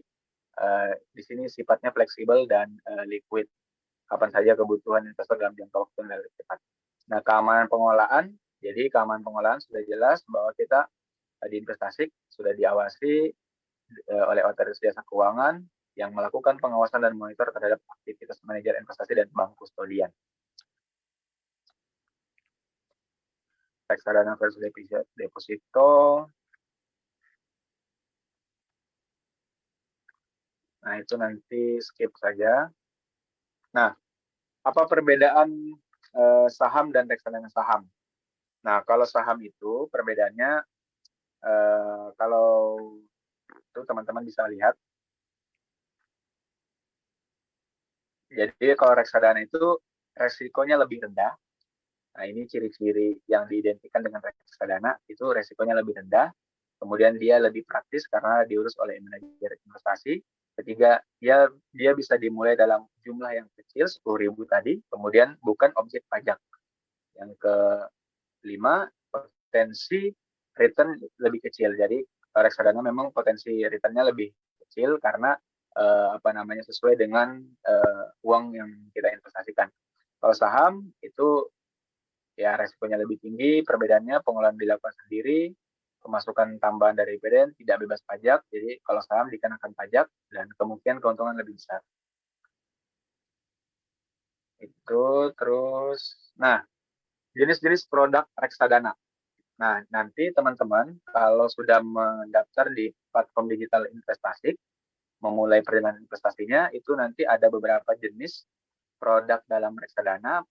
[SPEAKER 1] di sini sifatnya fleksibel dan liquid. Kapan saja kebutuhan investor dalam jangka waktu yang lebih cepat. Nah, keamanan pengelolaan. Jadi keamanan pengelolaan sudah jelas bahwa kita di investasi sudah diawasi oleh otoritas jasa keuangan yang melakukan pengawasan dan monitor terhadap aktivitas manajer investasi dan bank kustodian. Reksadana versus deposito. Nah, itu nanti skip saja. Nah, apa perbedaan saham dan reksadana saham? Nah, kalau saham itu perbedaannya, kalau itu teman-teman bisa lihat. Jadi kalau reksadana itu resikonya lebih rendah. Nah, ini ciri-ciri yang diidentikan dengan reksadana itu resikonya lebih rendah. Kemudian dia lebih praktis karena diurus oleh manajer investasi. Ketiga, dia bisa dimulai dalam jumlah yang kecil, 10.000 tadi. Kemudian bukan objek pajak. Yang kelima, potensi return lebih kecil. Jadi reksadana memang potensi returnnya lebih kecil karena sesuai dengan uang yang kita investasikan. Kalau saham itu ya resikonya lebih tinggi, perbedaannya pengolahan dilakukan sendiri, pemasukan tambahan dari dividen tidak bebas pajak, jadi kalau saham dikenakan pajak dan kemungkinan keuntungan lebih besar. Itu terus, nah jenis-jenis produk reksadana. Nah, nanti teman-teman kalau sudah mendaftar di platform digital investasi, memulai perjalanan investasinya, itu nanti ada beberapa jenis produk dalam reksadana.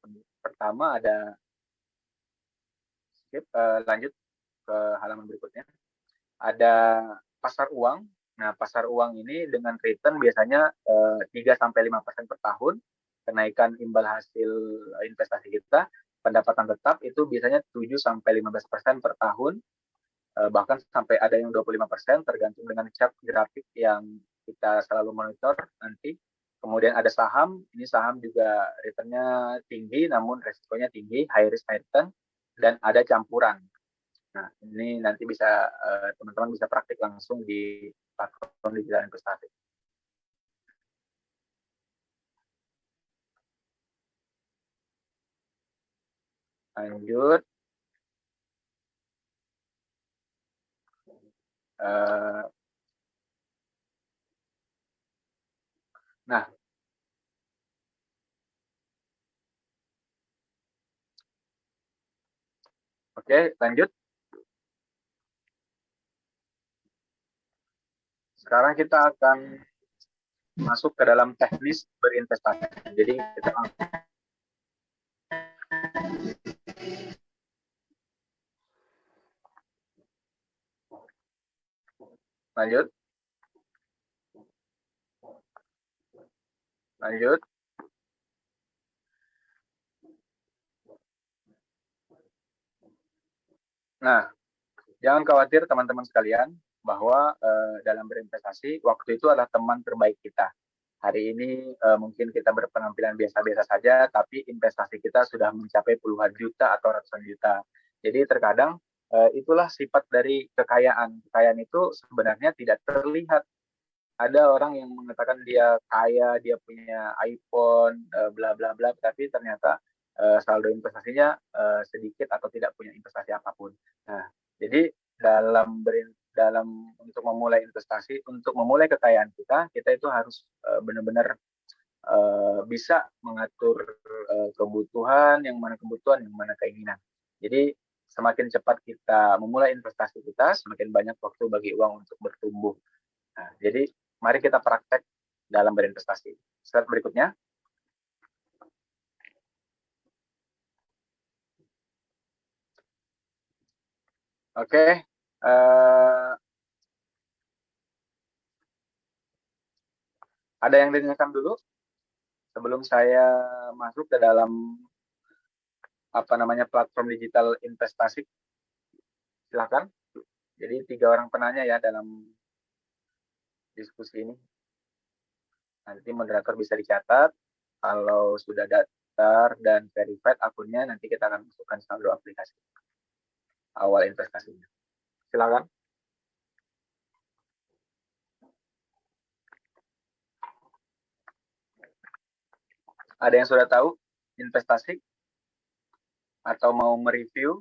[SPEAKER 1] Pertama ada, lanjut ke halaman berikutnya. Ada pasar uang. Nah, pasar uang ini dengan return biasanya 3-5% per tahun. Kenaikan imbal hasil investasi kita, pendapatan tetap itu biasanya 7-15% per tahun. Bahkan sampai ada yang 25% tergantung dengan chart grafik yang kita selalu monitor nanti. Kemudian ada saham, ini saham juga returnnya tinggi namun resikonya tinggi, high risk high return, dan ada campuran. Nah, ini nanti bisa teman-teman bisa praktik langsung di platform digital investasi. Lanjut. Nah, oke, lanjut. Sekarang kita akan masuk ke dalam teknis berinvestasi. Jadi kita lanjut. Lanjut. Nah, jangan khawatir teman-teman sekalian bahwa dalam berinvestasi waktu itu adalah teman terbaik kita. Hari ini mungkin kita berpenampilan biasa-biasa saja, tapi investasi kita sudah mencapai puluhan juta atau ratusan juta. Jadi terkadang itulah sifat dari kekayaan. Kekayaan itu sebenarnya tidak terlihat. Ada orang yang mengatakan dia kaya, dia punya iPhone, bla bla bla, tapi ternyata saldo investasinya sedikit atau tidak punya investasi apapun. Nah, jadi dalam untuk memulai investasi, untuk memulai kekayaan kita, kita itu harus benar-benar bisa mengatur kebutuhan, yang mana keinginan. Jadi semakin cepat kita memulai investasi kita, semakin banyak waktu bagi uang untuk bertumbuh. Nah, jadi mari kita praktek dalam berinvestasi. Slide berikutnya. Oke. Ada yang ditanyakan dulu sebelum saya masuk ke dalam platform digital investasi. Silakan. Jadi 3 orang penanya ya dalam diskusi ini. Nanti moderator bisa dicatat. Kalau sudah daftar dan verified akunnya, nanti kita akan masukkan saldo aplikasi awal investasinya. Silakan. Ada yang sudah tahu investasi atau mau mereview?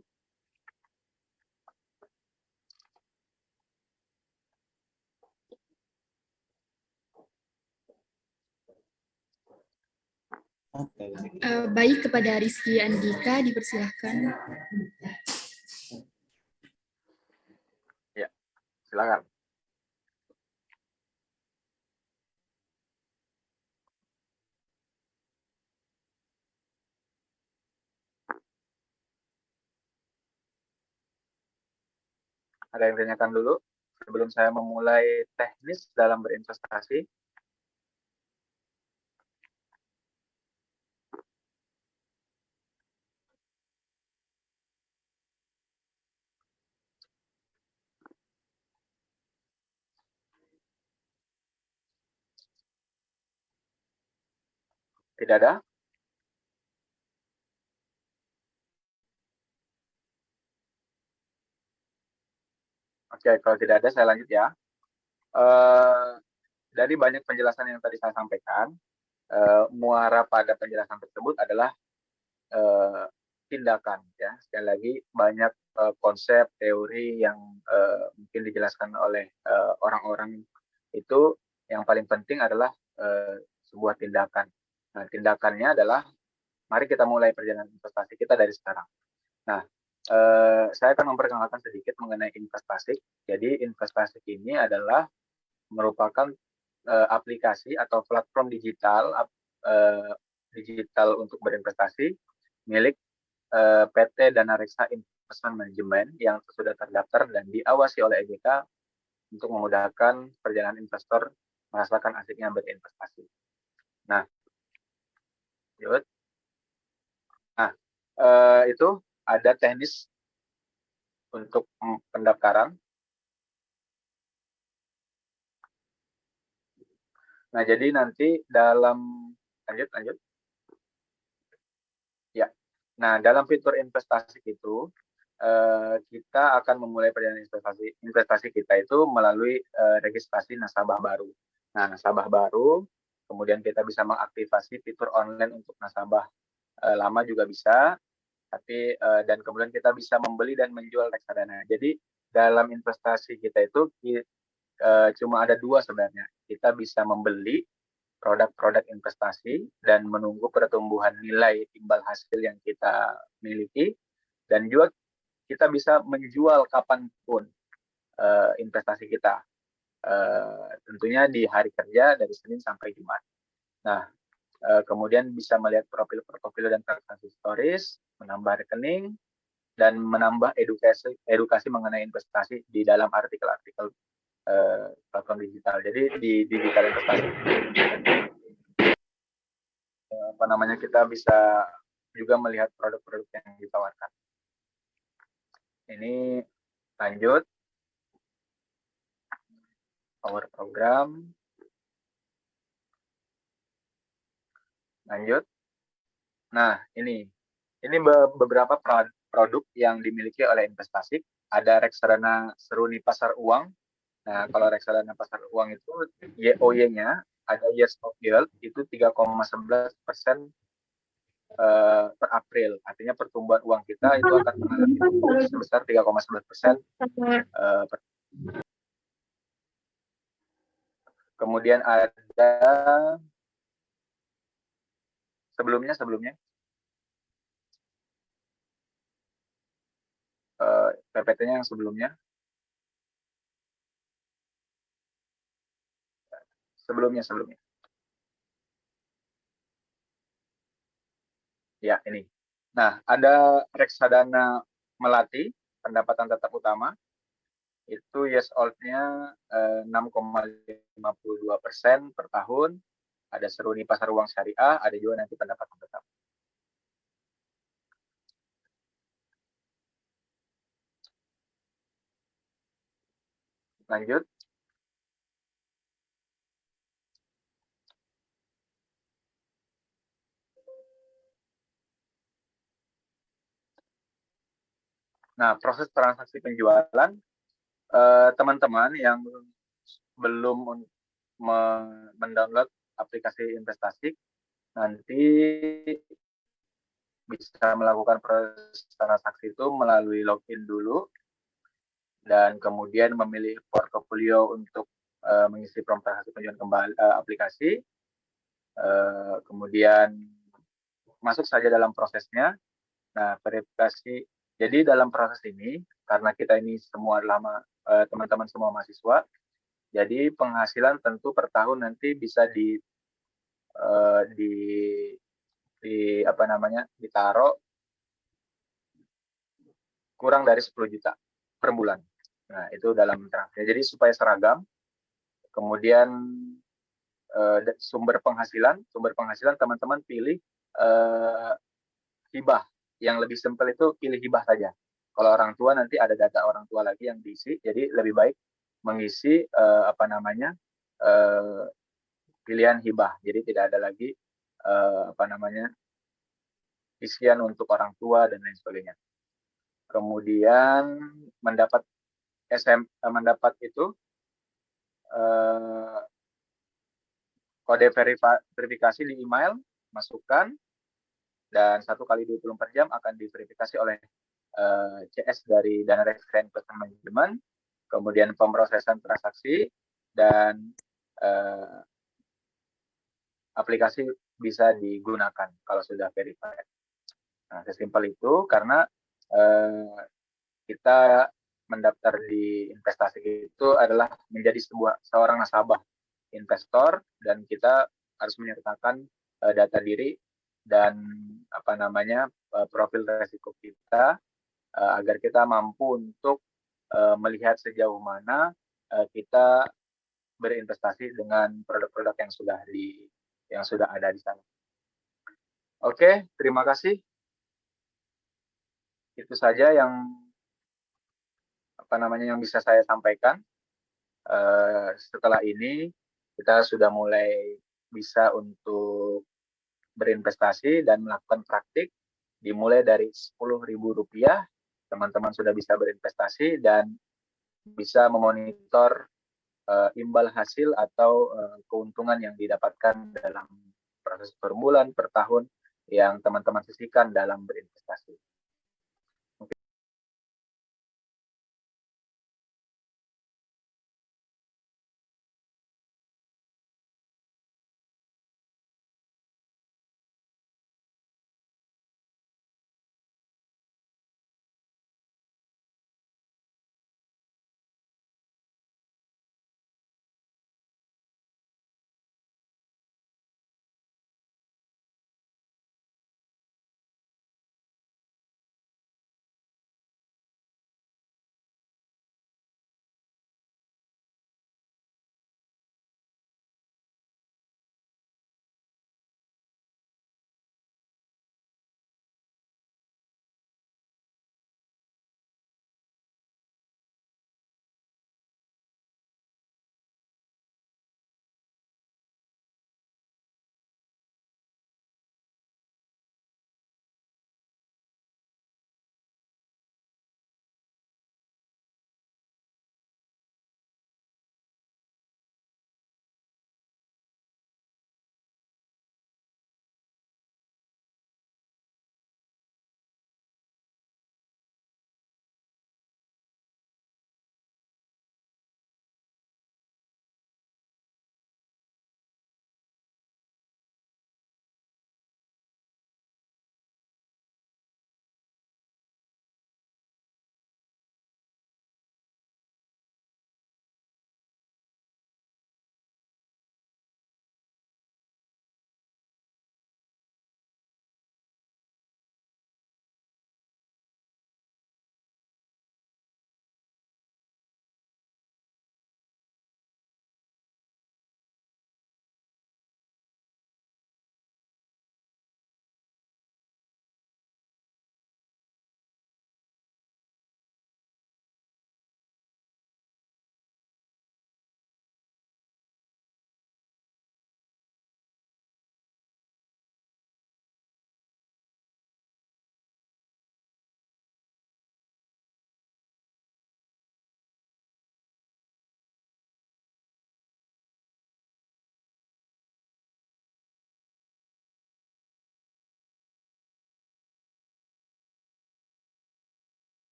[SPEAKER 3] Baik, kepada Rizky Andika dipersilahkan.
[SPEAKER 1] Ya, silakan. Ada yang tanyakan dulu sebelum saya memulai teknis dalam berinvestasi? Tidak ada? Oke, kalau tidak ada saya lanjut ya. Dari banyak penjelasan yang tadi saya sampaikan, muara pada penjelasan tersebut adalah tindakan ya. Sekali lagi banyak konsep teori yang mungkin dijelaskan oleh orang-orang itu, yang paling penting adalah sebuah tindakan. Nah, tindakannya adalah mari kita mulai perjalanan investasi kita dari sekarang. Nah, saya akan memperkenalkan sedikit mengenai investasi. Jadi investasi ini adalah merupakan aplikasi atau platform digital untuk berinvestasi milik PT Dana Reksa Investment Management yang sudah terdaftar dan diawasi oleh EJK untuk memudahkan perjalanan investor merasakan asiknya berinvestasi. Nah, itu ada teknis untuk pendaftaran. Nah, jadi nanti dalam lanjut. Ya. Nah, dalam fitur investasi itu kita akan memulai perjalanan investasi kita itu melalui registrasi nasabah baru. Nah, nasabah baru, kemudian kita bisa mengaktifasi fitur online untuk nasabah lama juga bisa, tapi dan kemudian kita bisa membeli dan menjual reksadana. Jadi dalam investasi kita itu cuma ada dua sebenarnya. Kita bisa membeli produk-produk investasi dan menunggu pertumbuhan nilai imbal hasil yang kita miliki, dan juga kita bisa menjual kapanpun investasi kita, tentunya di hari kerja dari Senin sampai Jumat. Nah, kemudian bisa melihat profil dan transaksi historis, menambah rekening, dan menambah edukasi mengenai investasi di dalam artikel-artikel platform digital. Jadi di digital investasi kita bisa juga melihat produk-produk yang ditawarkan. Ini lanjut power program, lanjut. Nah, ini beberapa produk yang dimiliki oleh investasi. Ada reksadana seruni pasar uang. Nah, kalau reksadana pasar uang itu YOY-nya ada years of yield itu 3,11% per April. Artinya pertumbuhan uang kita itu akan mengalami sebesar 3,11%. Kemudian ada sebelumnya PPT-nya yang sebelumnya. Sebelumnya. Ya, ini. Nah, ada reksadana Melati, pendapatan tetap utama. Itu yes old-nya 6,52% per tahun. Ada seruni pasar uang syariah, ada juga nanti pendapatan tetap. Lanjut. Nah, proses transaksi penjualan, teman-teman yang belum mendownload aplikasi investasi, nanti bisa melakukan proses transaksi itu melalui login dulu, dan kemudian memilih portofolio untuk mengisi prompt transaksi penjualan kembali aplikasi, kemudian masuk saja dalam prosesnya. Nah, verifikasi. Jadi dalam proses ini, karena kita ini semua adalah teman-teman semua mahasiswa, jadi penghasilan tentu per tahun nanti bisa ditaruh kurang dari 10 juta per bulan. Nah, itu dalam draftnya. Jadi supaya seragam. Kemudian sumber penghasilan teman-teman pilih hibah. Yang lebih simpel itu pilih hibah saja. Kalau orang tua nanti ada data orang tua lagi yang diisi, jadi lebih baik mengisi pilihan hibah. Jadi tidak ada lagi isian untuk orang tua dan lain sebagainya. Kemudian mendapat itu kode verifikasi di email, masukkan, dan 1 kali 24 jam akan diverifikasi oleh CS dari Dana Reksa Investment Management, kemudian pemrosesan transaksi, dan aplikasi bisa digunakan kalau sudah verified. Nah, sesimpel itu karena kita mendaftar di investasi itu adalah menjadi seorang nasabah investor, dan kita harus menyertakan data diri dan profil resiko kita agar kita mampu untuk melihat sejauh mana kita berinvestasi dengan produk-produk yang sudah ada di sana. Oke, terima kasih. Itu saja yang bisa saya sampaikan. Setelah ini kita sudah mulai bisa untuk berinvestasi dan melakukan praktik. Dimulai dari Rp10.000, teman-teman sudah bisa berinvestasi dan bisa memonitor imbal hasil atau keuntungan yang didapatkan dalam proses per bulan, per tahun yang teman-teman sisihkan dalam berinvestasi.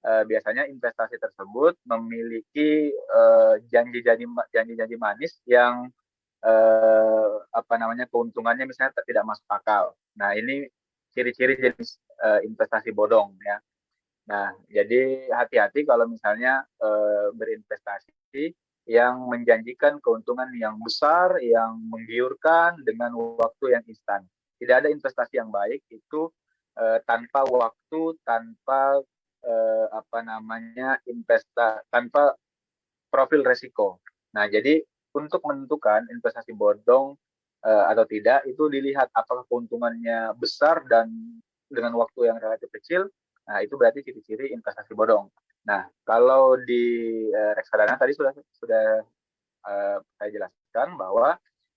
[SPEAKER 1] biasanya investasi tersebut memiliki janji-janji manis yang keuntungannya misalnya tidak masuk akal. Nah, ini ciri-ciri jenis investasi bodong ya. Nah, jadi hati-hati kalau misalnya berinvestasi yang menjanjikan keuntungan yang besar, yang menggiurkan dengan waktu yang instan. Tidak ada investasi yang baik itu tanpa waktu, tanpa tanpa profil resiko. Nah, jadi untuk menentukan investasi bodong atau tidak itu dilihat apakah keuntungannya besar dan dengan waktu yang relatif kecil. Nah, itu berarti ciri-ciri investasi bodong. Nah, kalau di reksadana tadi sudah saya jelaskan bahwa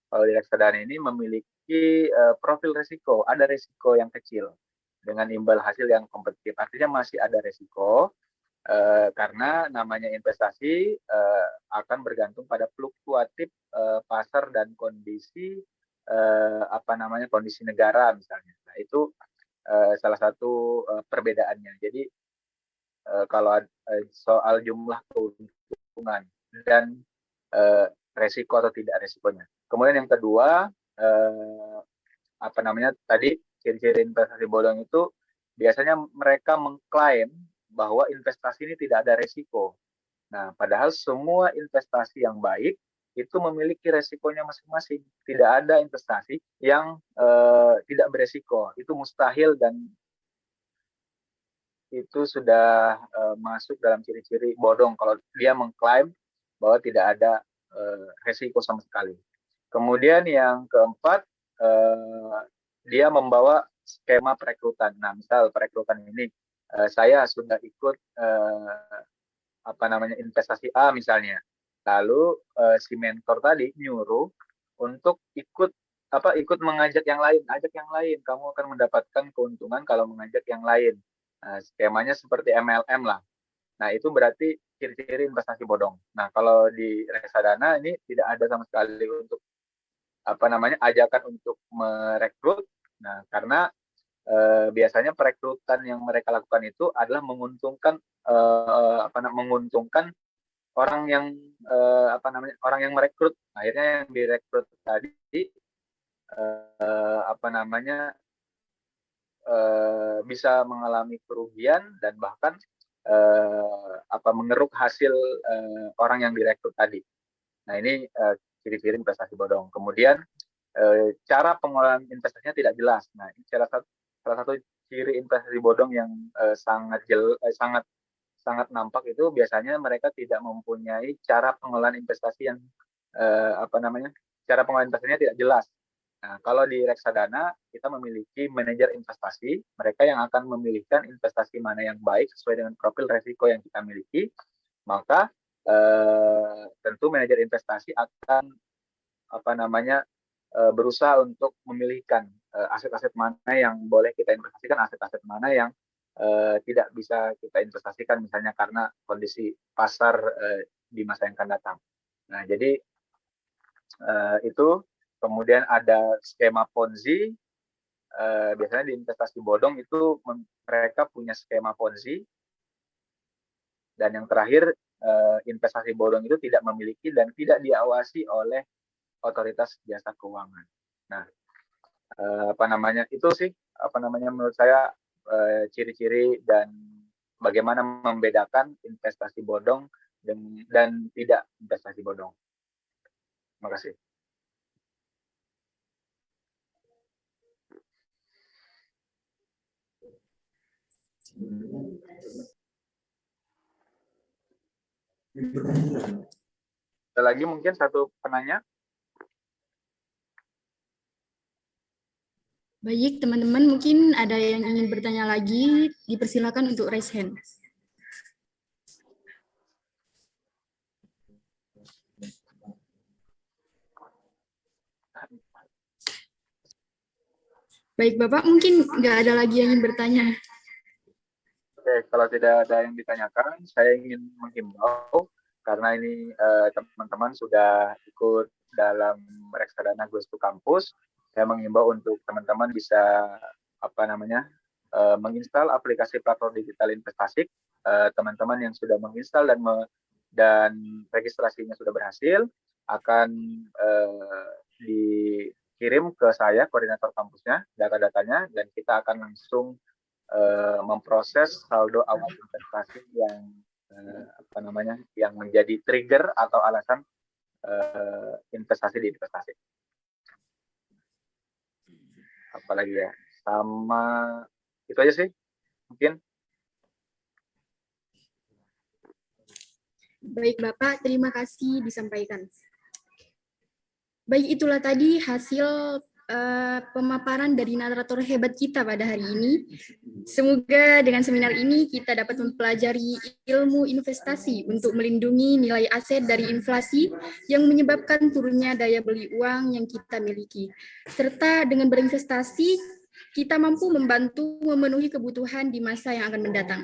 [SPEAKER 1] kalau di reksadana ini memiliki profil risiko, ada risiko yang kecil dengan imbal hasil yang kompetitif. Artinya masih ada risiko karena namanya investasi akan bergantung pada fluktuatif pasar dan kondisi kondisi negara misalnya. Nah, itu salah satu perbedaannya. Jadi kalau soal jumlah keuntungan dan resiko atau tidak resikonya. Kemudian yang kedua tadi ciri-ciri investasi bodong itu biasanya mereka mengklaim bahwa investasi ini tidak ada resiko. Nah, padahal semua investasi yang baik itu memiliki resikonya masing-masing. Tidak ada investasi yang tidak beresiko. Itu mustahil dan itu sudah masuk dalam ciri-ciri bodong kalau dia mengklaim bahwa tidak ada resiko sama sekali. Kemudian yang keempat, dia membawa skema perekrutan. Nah, misal perekrutan ini saya sudah ikut investasi A misalnya. Lalu si mentor tadi nyuruh untuk ikut mengajak yang lain, kamu akan mendapatkan keuntungan kalau mengajak yang lain. Nah, skemanya seperti MLM lah. Nah, itu berarti ciri-ciri investasi bodong. Nah, kalau di reksadana ini tidak ada sama sekali untuk ajakan untuk merekrut. Nah, karena biasanya perekrutan yang mereka lakukan itu adalah menguntungkan orang yang orang yang merekrut. Akhirnya yang direkrut tadi bisa mengalami kerugian dan bahkan mengeruk hasil orang yang direkrut tadi. Nah, ini ciri-ciri investasi bodong. Kemudian cara pengelolaan investasinya tidak jelas. Nah, ini salah satu ciri investasi bodong yang sangat nampak itu biasanya mereka tidak mempunyai cara pengelolaan investasi yang cara pengelolaan investasinya tidak jelas. Nah, kalau di reksadana kita memiliki manajer investasi, mereka yang akan memilihkan investasi mana yang baik sesuai dengan profil resiko yang kita miliki, maka tentu manajer investasi akan berusaha untuk memilihkan aset-aset mana yang boleh kita investasikan, aset-aset mana yang tidak bisa kita investasikan misalnya karena kondisi pasar di masa yang akan datang. Nah, jadi itu. Kemudian ada skema Ponzi. Biasanya di investasi bodong itu mereka punya skema Ponzi. Dan yang terakhir, investasi bodong itu tidak memiliki dan tidak diawasi oleh otoritas jasa keuangan. Nah, itu sih menurut saya ciri-ciri dan bagaimana membedakan investasi bodong dan tidak investasi bodong. Terima kasih. Ada lagi mungkin satu penanya?
[SPEAKER 3] Baik, teman-teman, mungkin ada yang ingin bertanya lagi, dipersilakan untuk raise hand. Baik, Bapak, mungkin nggak ada lagi yang ingin bertanya.
[SPEAKER 1] Oke, kalau tidak ada yang ditanyakan, saya ingin menghimbau karena ini teman-teman sudah ikut dalam reksadana Goes to Campus. Saya menghimbau untuk teman-teman bisa menginstal aplikasi platform digital investasi teman-teman yang sudah menginstal dan registrasinya sudah berhasil akan dikirim ke saya, koordinator kampusnya, data-datanya, dan kita akan langsung memproses saldo awal investasi yang yang menjadi trigger atau alasan investasi di investasi. Apalagi ya, sama itu aja sih mungkin.
[SPEAKER 3] Baik Bapak, terima kasih disampaikan. Baik, itulah tadi hasil pemaparan dari narator hebat kita pada hari ini. Semoga dengan seminar ini kita dapat mempelajari ilmu investasi untuk melindungi nilai aset dari inflasi yang menyebabkan turunnya daya beli uang yang kita miliki. Serta dengan berinvestasi, kita mampu membantu memenuhi kebutuhan di masa yang akan mendatang.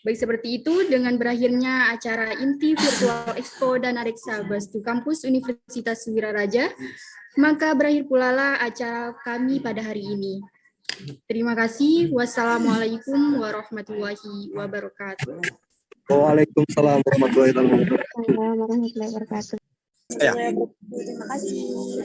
[SPEAKER 3] Baik seperti itu, dengan berakhirnya acara inti Virtual Expo Danareksa Bastu Kampus Universitas Wiraraja, maka berakhir pula lah acara kami pada hari ini. Terima kasih. Wassalamualaikum warahmatullahi wabarakatuh.
[SPEAKER 4] Waalaikumsalam warahmatullahi wabarakatuh.
[SPEAKER 2] Warahmatullahi wabarakatuh.
[SPEAKER 4] Ya.
[SPEAKER 5] Terima kasih.